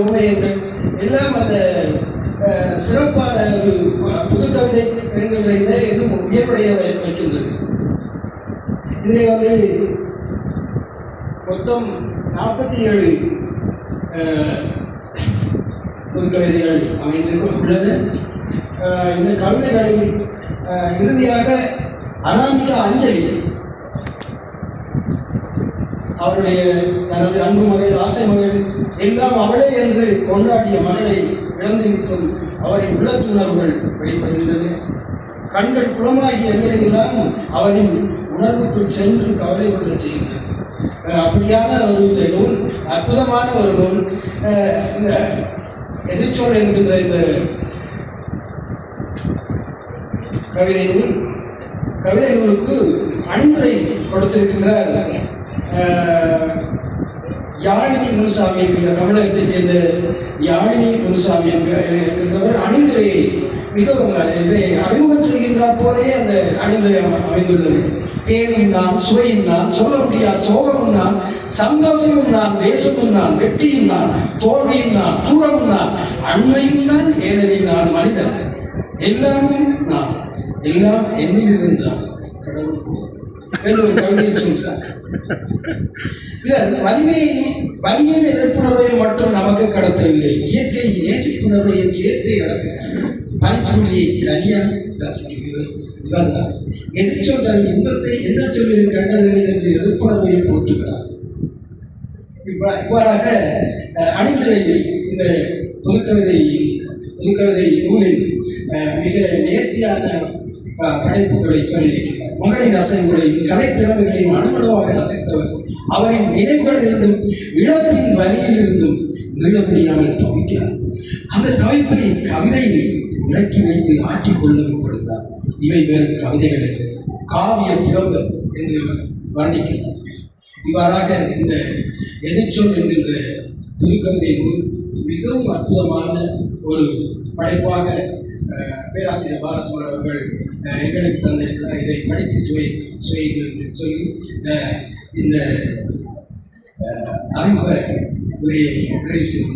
உண்மையங்கள் எல்லாம் அந்த சிறப்பான ஒரு புது கவிதை என்கின்ற இதை இன்னும் உயர்வடைய வைக்கின்றது. இதில் மொத்தம் 47 புது கவிதைகள் அமைந்து உள்ளன. இந்த கவிதைகளில் இறுதியாக அனாமிகா அஞ்சலி அவருடைய தனது அன்பு மகள் ஆசை மகள் எல்லாம் அவளே என்று கொண்டாடிய மகளை இழந்திருக்கும் அவரின் உள்ளத்துணர்வுகள் வெளிப்படுகின்றன. கண்கள் குளமாகிய எங்களை எல்லாம் அவனின் உணர்வுக்குள் சென்று கவலை கொள்ள செய்கின்றது. அப்படியான ஒரு இந்த நூல் அற்புதமான ஒரு நூல். இந்த எதிர்ச்சொல் என்கின்ற இந்த கவிதை நூலுக்கு அணிந்துரை கொடுத்திருக்கின்றார் யாழினி முனுசாமி என்கிற தமிழகத்தைச் சேர்ந்த யாழினி முனுசாமி என்கின்றவர் அணிந்துரையை மிகவும் இதை அறிமுகம் செய்கின்றார் போலே அந்த அணிந்துரை அமைந்துள்ளது. தேனும் நான், சுவையும் நான், சொல்ல முடியாது சோகமும் நான், சந்தோஷமும் நான், தேசமும் நான், வெற்றியும் நான், தோல்வியும் நான், தூரமும் நான், அண்மையும் நான், ஏனெனில் நான் மனிதன், எல்லாமும் நான், எல்லாம் என்னில் இருந்தான் கடவுள் கூட என்று ஒரு கவிதையை சொல்கிறார். வலியும் எதிர்ப்புணர்வையும் மட்டும் நமக்கு கடத்தவில்லை, இயற்கை நேசிப்புணர்வையும் சேர்த்தே கடத்துகிறார். பனித்துளியை கனியாக ரசிக்கிறார். இவர்தான் எதிர்ச்சொல் தன் இன்பத்தை என்ன சொல்லி கண்டதில்லை என்று எதிர்ப்புணர்வையை போற்றுகிறார். இவ்வாறாக அணிந்துரையில் இந்த புதுக்கவிதை நூலில் மிக நேர்த்தியான படைப்புகளை சொல்லியிருக்கிறார். மகளின் அசைவுகளையும் கலைத்திறமைகளையும் அணுவணுவாக ரசித்தவர். அவரின் நினைவுகளிலிருந்தும் இழப்பின் வழியிலிருந்தும் மீள முடியாமல் தவிக்கிறார். அந்த தவிப்பை கவிதையில் இறக்கி வைத்து ஆற்றிக்கொள்ள முற்படுகிறார். இவை வேறு கவிதைகள் என்று காவிய புலவர் என்று வர்ணிக்கிறார். இவ்வாறாக இந்த எதிர்ச்சொல் என்கின்ற புதுக்கவிதை நூல் மிகவும் அற்புதமான ஒரு படைப்பாக பேராசிரியர் பாலசுமன் அவர்கள் எங்களுக்கு தந்திருக்கிறார். இதை படித்து சுவைகள் சொல்லி இந்த அறிமுக உரையை நிறைவு செய்து